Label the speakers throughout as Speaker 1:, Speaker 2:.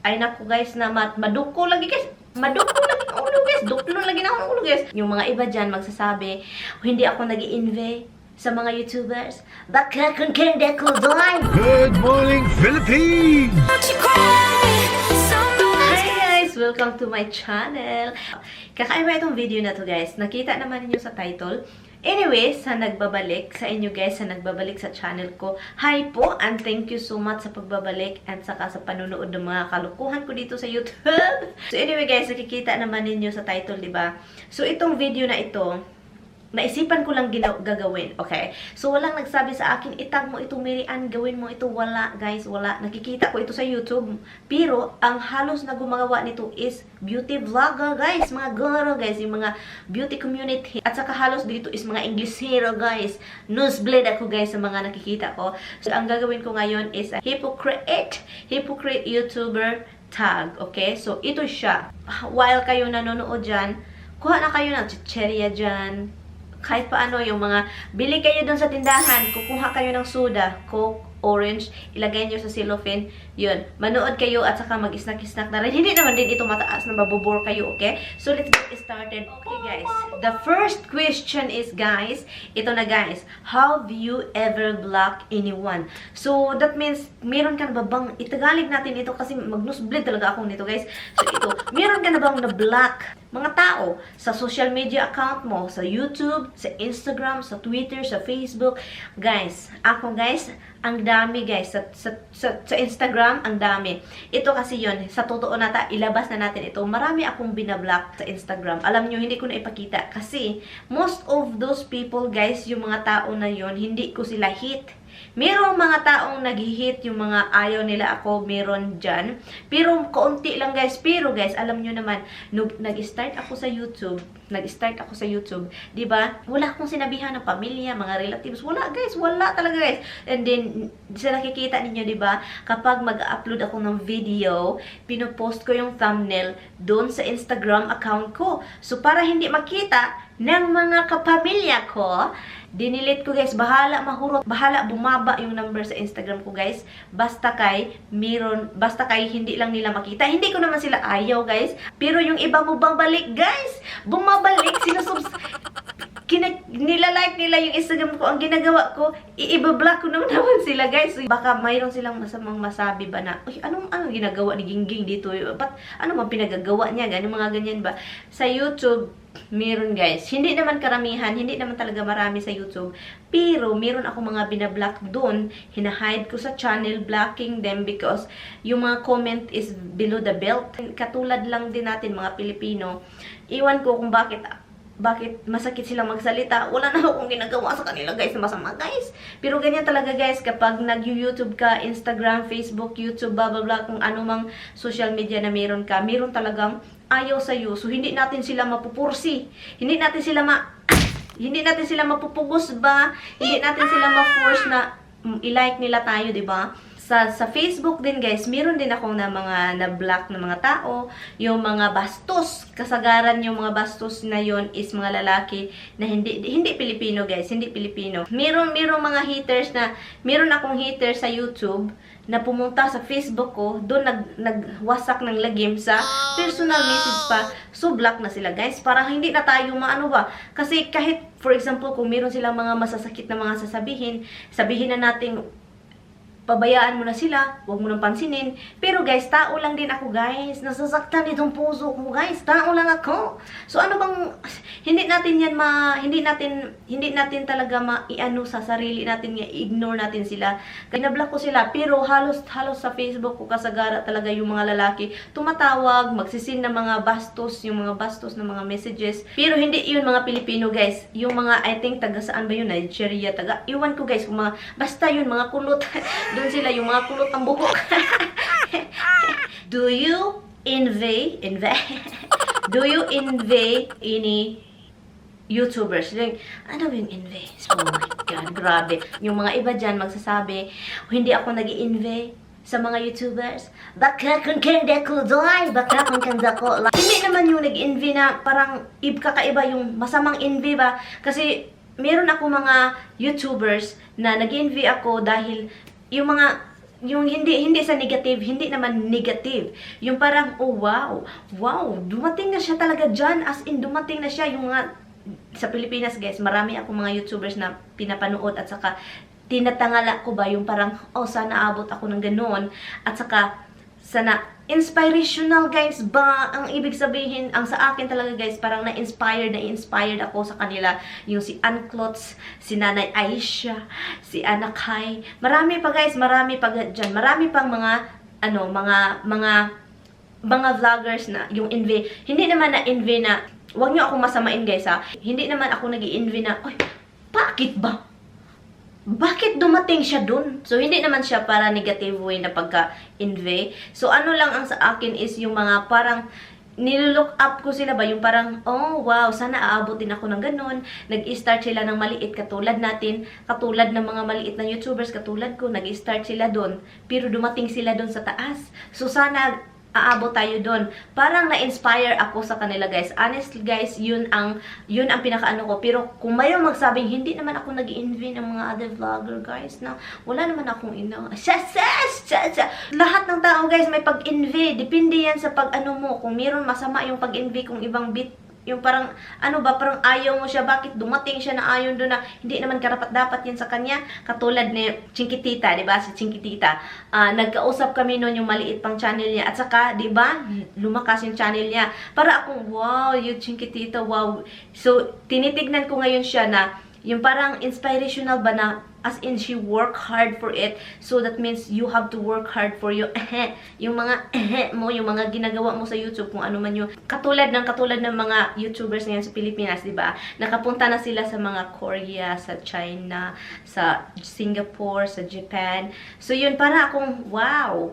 Speaker 1: Ay naku guys, na maduko lagi guys. Maduko lagi ang ulo guys. Duklo lagi na ang ulo guys. Yung mga iba dyan magsasabi, hindi ako nag-i-envy sa mga YouTubers. Baka kung hindi ko doon.
Speaker 2: Good morning, Philippines!
Speaker 1: Hi guys! Welcome to my channel. Kakaiba itong video na to guys. Nakita naman niyo sa title. Anyway, sa nagbabalik sa inyo guys, sa nagbabalik sa channel ko, hi po and thank you so much sa pagbabalik and saka sa panunood ng mga kalukuhan ko dito sa YouTube. So anyway guys, nakikita naman ninyo sa title, di ba? So itong video na ito, naisipan ko lang gagawin, okay? So, walang nagsabi sa akin, itag mo ito, Mirian, gawin mo ito. Wala, guys, wala. Nakikita ko ito sa YouTube. Pero, ang halos na gumagawa nito is beauty vlogger, guys. Mga girl, guys. Yung mga beauty community. At saka halos dito is mga English hero, guys. Nosebleed ako, guys, sa mga nakikita ko. So, ang gagawin ko ngayon is a hypocrite YouTuber tag, okay? So, ito siya. While kayo nanonood dyan, kuha na kayo ng chicheria dyan. Kahit paano yung mga, bili kayo dun sa tindahan, kukuha kayo ng soda, Coke, orange, ilagay nyo sa cellophane, yun. Manood kayo at saka mag-snack-snack na rin. Hindi naman din ito mataas na mabubore kayo, okay? So, let's get started. Okay, guys. The first question is, guys, ito na, guys. Have you ever blocked anyone? So, that means, meron ka na ba bang, itagalig natin ito kasi mag-nosebleed talaga ako nito, guys. So, ito, meron ka na bang na-block mga tao sa social media account mo, sa YouTube, sa Instagram, sa Twitter, sa Facebook? Guys, ako, guys, ang dami guys, sa Instagram, ang dami. Ito kasi yon sa totoo nata, ilabas na natin ito. Marami akong binablock sa Instagram. Alam nyo, hindi ko na ipakita. Kasi, most of those people guys, yung mga tao na yon hindi ko sila hit. Merong mga taong nag-hit, yung mga ayaw nila ako, meron dyan. Pero, kaunti lang guys. Pero guys, alam nyo naman, nag-start ako sa YouTube, diba? Wala akong sinabihan ng pamilya, mga relatives. Wala guys, wala talaga guys. And then, sa nakikita ninyo, diba? Kapag mag-upload ako ng video, pinopost ko yung thumbnail doon sa Instagram account ko. So, para hindi makita ng mga kapamilya ko, dinilit ko guys, bahala mahurot, bahala bumaba yung number sa Instagram ko guys, basta kay hindi lang nila makita. Hindi ko naman sila ayaw guys, pero yung iba bumabalik guys, bumabalik, nilalike nila yung Instagram ko. Ang ginagawa ko, i-block ko naman sila guys. Baka mayroon silang masamang masabi ba na, uy, anong ginagawa ni Gingging dito? Ba't ano man pinagagawa niya? Ganyan, mga ganyan ba? Sa YouTube, meron guys. Hindi naman karamihan, hindi naman talaga marami sa YouTube. Pero, meron ako mga binablock doon. Hinahide ko sa channel, blocking them because yung mga comment is below the belt. Katulad lang din natin mga Pilipino. Iwan ko kung bakit masakit silang magsalita. Wala na akong ginagawa sa kanila guys na masama guys. Pero ganyan talaga guys, kapag nag-YouTube ka, Instagram, Facebook, YouTube, blah blah blah, kung anumang social media na meron ka, meron talagang ayaw sa'yo. So, hindi natin sila mapupursi. Hindi natin sila mapupugos ba? Hindi natin sila ma-force na i-like nila tayo, diba? Sa Facebook din guys, meron din ako na mga na-block na mga tao, yung mga bastos. Kasagaran yung mga bastos na yon is mga lalaki na hindi Pilipino guys, hindi Pilipino. Meron mga haters na, meron akong haters sa YouTube na pumunta sa Facebook ko, doon nagwasak ng lagim sa personal message pa. So, block na sila guys. Parang hindi na tayo maano ba. Kasi kahit, for example, kung meron silang mga masasakit na mga sabihin na natin, pabayaan mo na sila, huwag mo nang pansinin. Pero guys, tao lang din ako guys. Nasasaktan itong puso ko guys. Tao lang ako. So ano bang, hindi natin talaga maiano sa sarili natin, i-ignore natin sila. Kinablock ko sila, pero halos sa Facebook ko kasagara talaga yung mga lalaki tumatawag, magsisin na mga bastos, yung mga bastos na mga messages. Pero hindi yun mga Pilipino guys. Yung mga, I think, taga saan ba yun? Nigeria, iwan ko guys, kung mga, basta yun, mga kulot. Doon sila, yung mga kulot ang buhok. Do you envy any YouTubers? Ano yung envy? Oh my God, grabe. Yung mga iba dyan magsasabi, hindi ako nag-i-envy sa mga YouTubers. Baka kung kanda ko doy, baka kung kanda ko. Hindi naman yung nag-envy na parang kakaiba yung masamang envy ba? Kasi meron ako mga YouTubers na nag-envy ako dahil yung mga yung hindi sa negative, hindi naman negative. Yung parang, oh wow, dumating na siya talaga dyan, as in dumating na siya. Yung mga, sa Pilipinas guys, marami akong mga YouTubers na pinapanood at saka tinatangala ko ba yung parang, oh sana abot ako ng ganun, at saka sana inspirational guys ba ang ibig sabihin. Ang sa akin talaga guys, parang na-inspired ako sa kanila. Yung si Ann Clots, si Nanay Aisha, si Anak Kai, marami pa guys, marami pa dyan, marami pang mga mga vloggers na yung envy, hindi naman na envy na, wag nyo akong masamain guys ha, hindi naman ako nag-i-envy na, oy, bakit ba? Bakit dumating siya dun? So, hindi naman siya para negative way na pagka-envy. So, ano lang ang sa akin is yung mga parang nilook up ko sila ba? Yung parang, oh wow, sana aabot din ako ng ganun. Nag-start sila ng maliit katulad natin, katulad ng mga maliit na YouTubers, katulad ko, nag-start sila dun. Pero dumating sila dun sa taas. So, sana aabot tayo doon. Parang na-inspire ako sa kanila guys. Honestly guys, yun ang pinakaano ko. Pero kung mayroong magsabing, hindi naman ako nag-envy ng mga other vlogger guys, na wala naman akong lahat ng tao guys may pag-envy. Depende yan sa pag-ano mo. Kung mayroon masama yung pag-envy, kung ibang bit, yung parang, ano ba, parang ayaw mo siya, bakit dumating siya na ayaw doon na hindi naman karapat-dapat yan sa kanya. Katulad ni Chinkitita, di ba? Si Chinkitita. Nagkausap kami noon yung maliit pang channel niya. At saka, di ba, lumakas yung channel niya. Para akong, wow, yung Chinkitita, wow. So, tinitignan ko ngayon siya na, yung parang inspirational ba na, as in, she work hard for it. So, that means you have to work hard for your yung mga mo, yung mga ginagawa mo sa YouTube, kung ano man yung katulad ng mga YouTubers ngayon sa Pilipinas, di ba? Nakapunta na sila sa mga Korea, sa China, sa Singapore, sa Japan. So, yun, para akong, wow.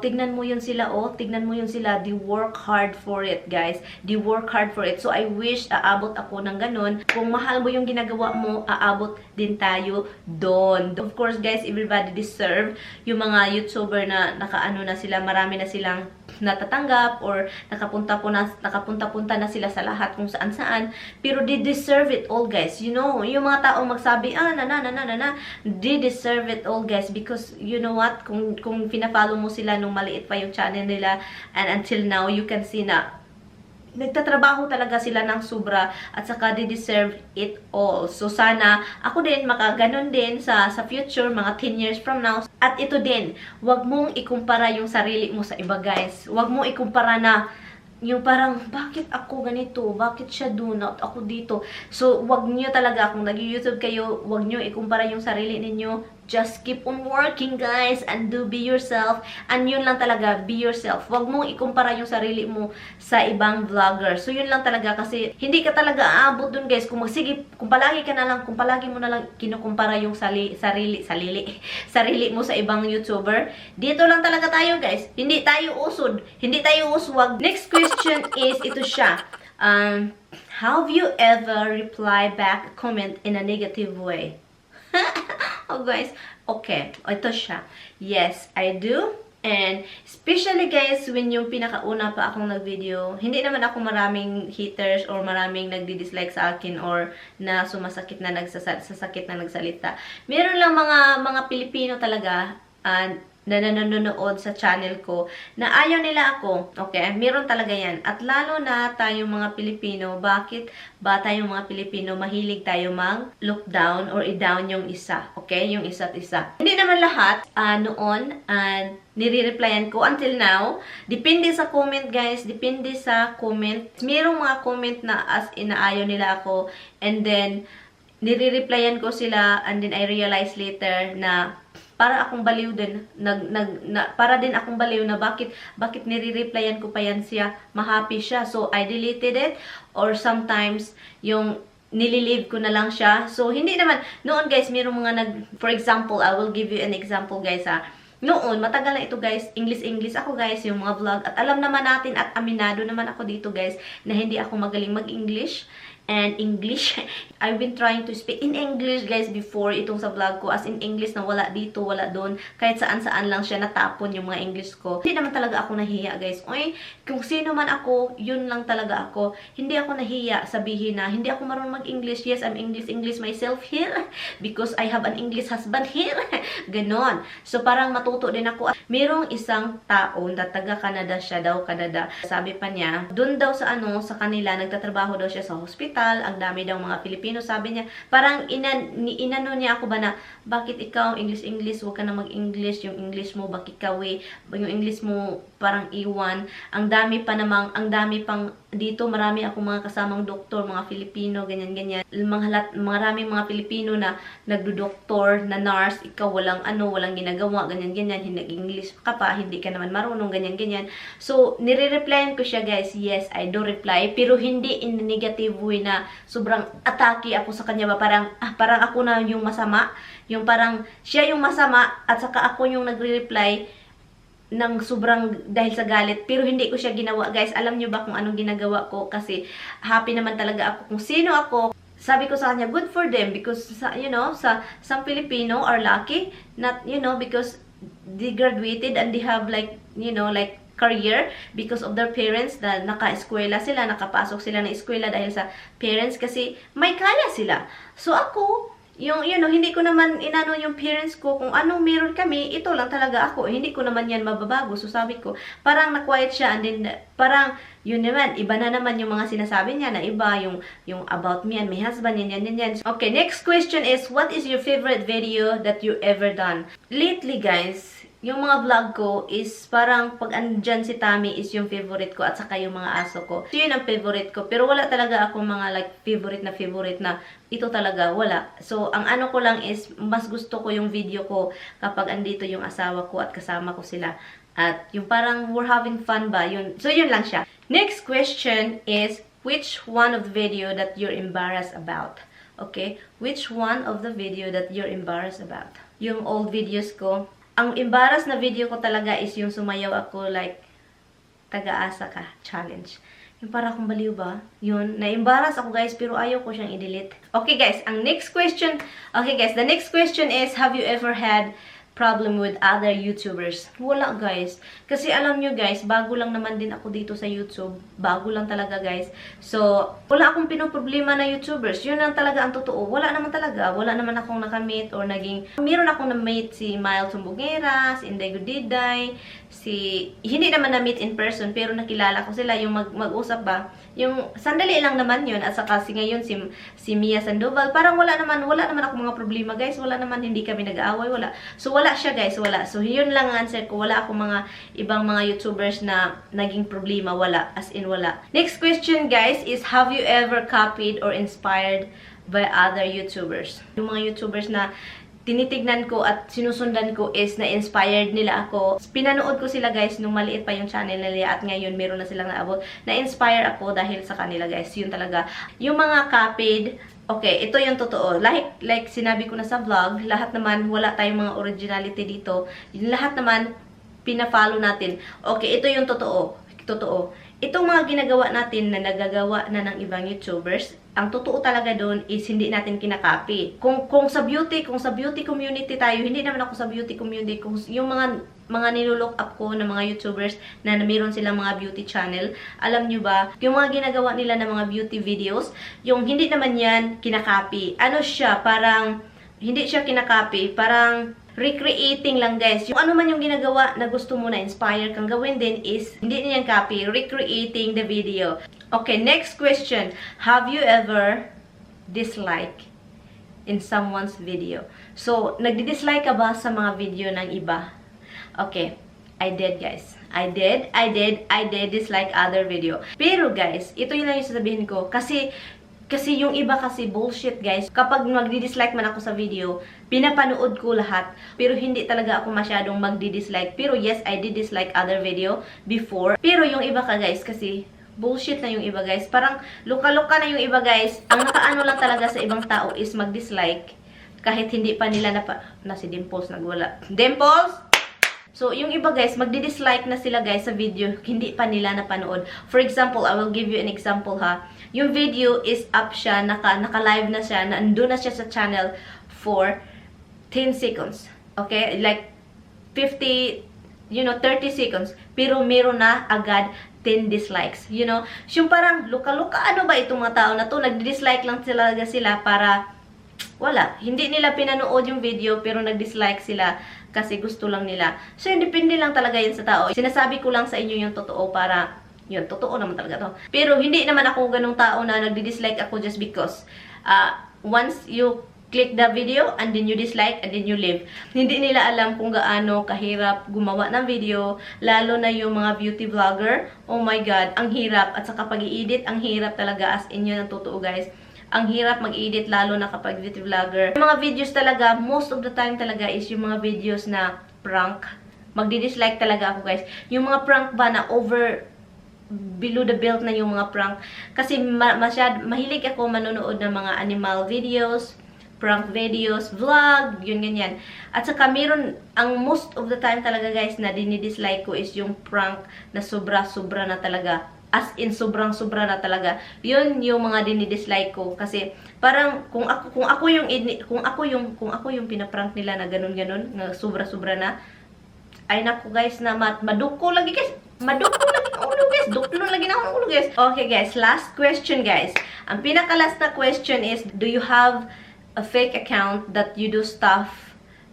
Speaker 1: Tignan mo yun sila, oh. Tignan mo yun sila. They work hard for it, guys. They work hard for it. So, I wish aabot ako ng ganun. Kung mahal mo yung ginagawa mo, aabot din tayo doon. Of course, guys, everybody deserve yung mga YouTuber na nakaano na sila, marami na silang natatanggap or nakapunta-punta na sila sa lahat kung saan-saan. Pero they deserve it all, guys. You know, yung mga taong magsabi, they deserve it all, guys. Because, you know what, kung pina-follow mo sila nung maliit pa yung channel nila, and until now, you can see na nagtatrabaho talaga sila ng sobra at saka they deserve it all. So, sana ako din makaganon din sa future, mga 10 years from now. At ito din, wag mong ikumpara yung sarili mo sa iba, guys. Wag mong ikumpara na yung parang, bakit ako ganito? Bakit siya doon at ako dito? So, wag nyo talaga, kung nag-YouTube kayo, wag nyo ikumpara yung sarili ninyo. Just keep on working, guys, and be yourself. And yun lang talaga, be yourself. Wag mong ikumpara yung sarili mo sa ibang vlogger. So, yun lang talaga, kasi hindi ka talaga aabot dun, guys. Kung palagi mo na lang kinukumpara yung sarili mo sa ibang YouTuber. Dito lang talaga tayo, guys. Hindi tayo usod. Hindi tayo uswag. Next question is, ito siya. Have you ever replied back a comment in a negative way? Oh guys, okay, ito siya. Yes, I do. And especially guys, when yung pinakauna pa akong nag-video, hindi naman ako maraming haters or maraming nagdi-dislike sa akin or na sumasakit na nagsalita. Meron lang mga Pilipino talaga na nanonood sa channel ko na ayaw nila ako. Okay? Meron talaga yan. At lalo na tayong mga Pilipino, bakit ba tayong mga Pilipino mahilig tayo mag-look down or i-down yung isa? Okay? Yung isa't isa. Hindi naman lahat noon nire-replyan ko until now. Depende sa comment, guys. Depende sa comment. Merong mga comment na as in na ayaw nila ako, and then nire-replyan ko sila, and then I realize later na para akong baliw din, para din akong baliw na bakit nire-replyan ko pa yan siya, ma-happy siya. So, I deleted it, or sometimes, yung nililive ko na lang siya. So, hindi naman, noon guys, mayroong mga for example, I will give you an example guys Noon, matagal na ito guys, English ako guys, yung mga vlog, at alam naman natin at aminado naman ako dito guys, na hindi ako magaling mag-English. and English. I've been trying to speak in English, guys, before itong sa vlog ko. As in English na wala dito, wala doon. Kahit saan-saan lang siya, natapon yung mga English ko. Hindi naman talaga ako nahiya, guys. Oy, kung sino man ako, yun lang talaga ako. Hindi ako nahiya sabihin na, hindi ako marunong mag-English. Yes, I'm English myself here. Because I have an English husband here. Ganon. So, parang matuto din ako. Merong isang tao na taga-Canada siya daw, Canada. Sabi pa niya, doon daw sa sa kanila, nagtatrabaho daw siya sa hospital. Ang dami daw mga Pilipino. Sabi niya, parang inano niya ako ba na, bakit ikaw, English, huwag ka na mag-English. Yung English mo, bakit yung English mo, parang iwan. Ang dami pang dito, marami akong mga kasamang doktor, mga Filipino, ganyan-ganyan. Maraming mga Pilipino na nagdo-doktor, na nurse, ikaw walang ginagawa, ganyan-ganyan, nag-English ka pa, hindi ka naman marunong, ganyan-ganyan. So, nire-replyan ko siya, guys. Yes, I do reply, pero hindi in negative way na sobrang atake ako sa kanya ba, parang ako na yung masama, yung parang siya yung masama, at saka ako yung nagre-reply ng sobrang dahil sa galit, pero hindi ko siya ginawa, guys. Alam nyo ba kung anong ginagawa ko? Kasi happy naman talaga ako kung sino ako. Sabi ko sa kanya, good for them, because some Filipino are lucky, not, because they graduated and they have like career because of their parents, na naka-eskwela sila, nakapasok sila ng eskwela dahil sa parents, kasi may kaya sila. So ako, hindi ko naman inano yung parents ko, kung anong meron kami, ito lang talaga ako. Hindi ko naman yan mababago. So sabi ko, parang na-quiet siya, and then parang yun naman, iba na naman yung mga sinasabi niya na iba, yung about me and my husband, yan. Okay, next question is, what is your favorite video that you ever done? Lately, guys, yung mga vlog ko is parang pag andyan si Tammy is yung favorite ko, at saka yung mga aso ko. So yun ang favorite ko. Pero wala talaga akong mga like favorite na ito talaga, wala. So ang ano ko lang is, mas gusto ko yung video ko kapag andito yung asawa ko at kasama ko sila. At yung parang we're having fun ba, yun. So yun lang siya. Next question is, which one of the video that you're embarrassed about? Okay? Which one of the video that you're embarrassed about? Yung old videos ko. Ang embarrass na video ko talaga is yung sumayaw ako like taga-asa ka challenge. Yung para akong baliw ba? Yun, na-embarrass ako, guys, pero ayaw ko siyang i-delete. Okay, guys, the next question is, have you ever had problem with other YouTubers? Wala, guys. Kasi alam nyo, guys, bago lang naman din ako dito sa YouTube. Bago lang talaga, guys. So, wala akong pinoproblema na YouTubers. Yun lang talaga ang totoo. Wala naman talaga. Wala naman akong nakamit or meron akong na-meet si Miles Tumbugera, si Inday Gudiday, hindi naman na-meet in person, pero nakilala ko sila, yung mag-usap ba. Yung sandali lang naman yun, at saka ngayon si Mia Sandoval, parang wala naman ako mga problema, guys. Wala naman, hindi kami nag-aaway, wala. So, wala siya, guys, wala. So, yun lang ang answer ko. Wala akong mga ibang mga YouTubers na naging problema, wala. As in, wala. Next question, guys, is, have you ever copied or inspired by other YouTubers? Yung mga YouTubers na tinitignan ko at sinusundan ko is na-inspired nila ako. Pinanood ko sila, guys, nung maliit pa yung channel nila, at ngayon meron na silang naabot. Na-inspire ako dahil sa kanila, guys. Yun talaga. Yung mga copied, okay, ito yung totoo. Like sinabi ko na sa vlog, lahat naman, wala tayong mga originality dito. Lahat naman, pina-follow natin. Okay, ito yung totoo. Itong mga ginagawa natin na nagagawa na ng ibang YouTubers, ang totoo talaga doon is hindi natin kinakopy. Kung sa beauty community tayo, hindi naman ako sa beauty community. Kung yung mga nilulook up ko na mga YouTubers na meron silang mga beauty channel, alam nyo ba, yung mga ginagawa nila na mga beauty videos, yung hindi naman yan kinakopy. Ano siya, parang, hindi siya kinakopy, parang recreating lang, guys. Yung ano man yung ginagawa na gusto mo na inspire kang gawin din is, hindi niyan copy, recreating the video. Okay, next question. Have you ever dislike in someone's video? So, nagdi-dislike ka ba sa mga video ng iba? Okay, I did, guys. I did dislike other video. Pero, guys, ito yun lang yung sasabihin ko. Kasi yung iba kasi bullshit, guys. Kapag magdi-dislike man ako sa video, pinapanood ko lahat. Pero hindi talaga ako masyadong magdi-dislike. Pero yes, I did dislike other video before. Pero yung iba ka, guys, kasi bullshit na yung iba, guys. Parang luka-luka na yung iba, guys. Ang nakaano lang talaga sa ibang tao is mag-dislike kahit hindi pa nila na si Dimples nagwala. Dimples! So, yung iba guys, magdi-dislike na sila guys sa video, hindi pa nila napanood. For example, I will give you an example ha. Yung video is up siya, naka-live na siya, nandun na siya sa channel for 10 seconds. Okay? Like 50, 30 seconds. Pero meron na agad 10 dislikes. Yung parang, luka-luka, ano ba itong mga tao na to? Nagdi-dislike lang sila para wala. Hindi nila pinanood yung video pero nag-dislike sila kasi gusto lang nila. So, depende lang talaga yun sa tao. Sinasabi ko lang sa inyo yung totoo para, yun, totoo naman talaga to. Pero hindi naman ako ganung tao na nagdi-dislike ako just because once you click the video and then you dislike and then you leave. Hindi nila alam kung gaano kahirap gumawa ng video, lalo na yung mga beauty vlogger. Oh my God, ang hirap. At saka pag-i-edit, ang hirap talaga, as in yun ang totoo guys. Ang hirap mag-edit lalo na kapag beauty vlogger. Yung mga videos talaga, most of the time talaga is yung mga videos na prank. Magdi-dislike talaga ako guys. Yung mga prank ba na below the belt na yung mga prank. Kasi mahilig ako manonood ng mga animal videos, prank videos, vlog, yun ganyan. At saka meron, ang most of the time talaga guys na dinidislike ko is yung prank na sobra-sobra na talaga. As in, sobrang-sobra na talaga. Yun yung mga dinidislike ko. Kasi, parang, kung ako yung pinaprank nila na ganun-ganun, na sobra-sobra na, ay naku guys, na maduko lagi guys. Maduko lagi ang ulo guys. Duklo lagi na ang ulo guys. Okay guys, last question guys. Ang pinaka-last na question is, do you have a fake account that you do stuff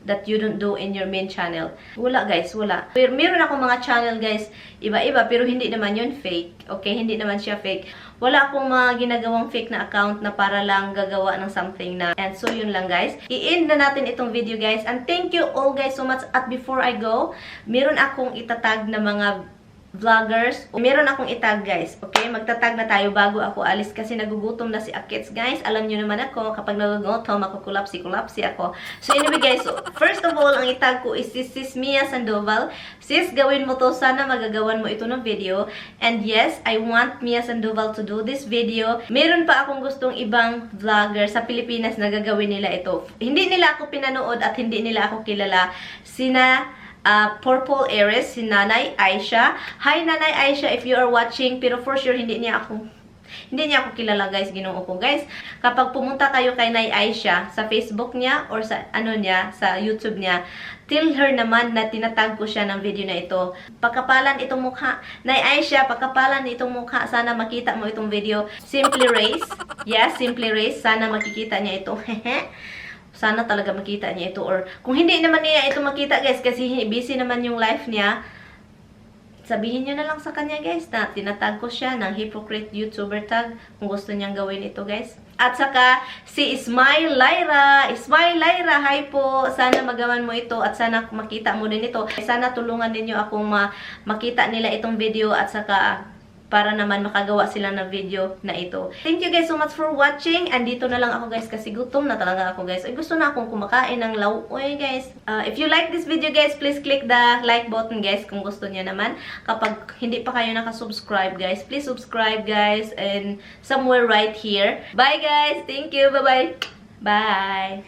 Speaker 1: that you don't do in your main channel? Wala guys, wala. Meron akong mga channel guys, iba-iba, pero hindi naman yun fake. Okay, hindi naman siya fake. Wala akong mga ginagawang fake na account na para lang gagawa ng something na. And so yun lang guys. I-end na natin itong video guys. And thank you all guys so much. At before I go, meron akong itatag na mga vloggers. Meron akong itag guys. Okay? Magtatag na tayo bago ako alis kasi nagugutom na si Akits guys. Alam nyo naman ako, kapag nagugutom, makukulapsi-kulapsi ako. So anyway guys, first of all, ang itag ko is Sis Mia Sandoval. Sis, gawin mo to. Sana magagawan mo ito ng video. And yes, I want Mia Sandoval to do this video. Meron pa akong gustong ibang vlogger sa Pilipinas na gagawin nila ito. Hindi nila ako pinanood at hindi nila ako kilala. Sina Purple Aries, si Nanay Aisha. Hi Nanay Aisha, if you are watching, pero for sure hindi niya ako kilala guys, ginoo ko guys. Kapag pumunta kayo kay Nay Aisha sa Facebook niya or sa sa YouTube niya, tell her naman na tinatag ko siya ng video na ito. Pagkapalan itong mukha. Nay Aisha, pagkapalan itong mukha. Sana makita mo itong video. Simply Race. Yes, Simply Race. Sana makikita niya ito. Sana talaga makita niya ito. Or kung hindi naman niya ito makita guys, kasi busy naman yung life niya, sabihin nyo na lang sa kanya guys na tinatag ko siya ng hypocrite YouTuber tag kung gusto niyang gawin ito guys. At saka si Smile Lyra. Smile Lyra, hi po. Sana magawan mo ito at sana makita mo din ito. Sana tulungan ninyo akong makita nila itong video at saka para naman makagawa sila ng video na ito. Thank you guys so much for watching. Andito na lang ako guys kasi gutom na talaga ako guys. Ay, gusto na akong kumakain ng lauoy guys. If you like this video guys, please click the like button guys kung gusto niya naman. Kapag hindi pa kayo nakasubscribe guys, please subscribe guys and somewhere right here. Bye guys! Thank you! Bye-bye! Bye!